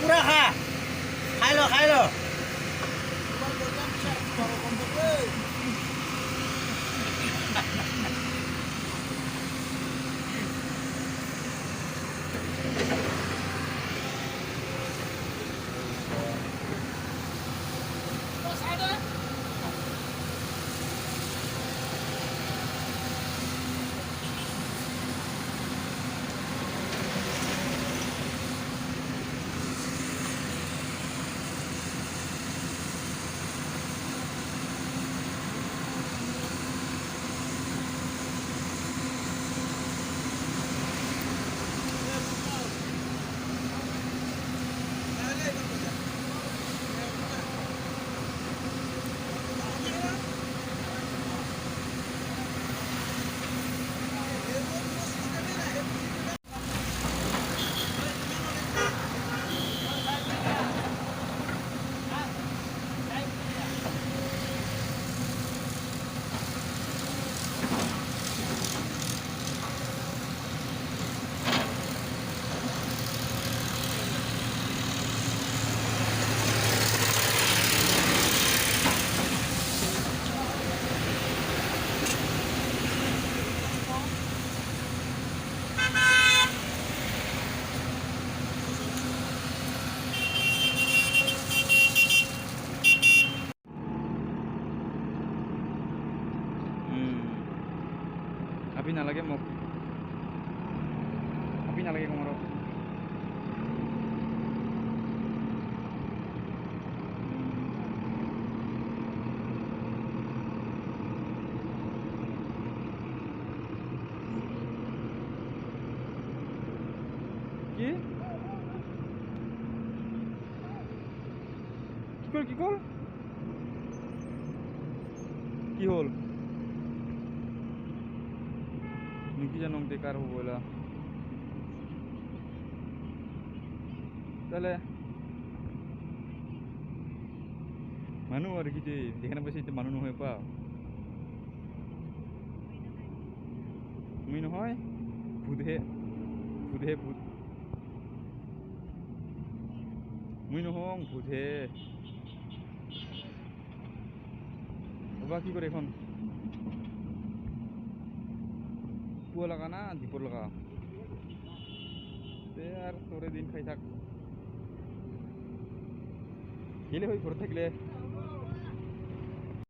পুরা খা খাই লো Api naлаге মোক api naлагে কমৰত কি কি কল কি হল নিকি জানো বেকার হবো এলা তাহলে মানুহ আর কি যে যেখানে বসে মানুহ নহয় পা মুই নহয় ভূতহে ভূত মুই নহং ভূতহে বাবা কি করে এখন পুয়া লাগা না দীপর লাগা তে আর তোরে দিন খাই থাক গেলে হই ঘর থাকলে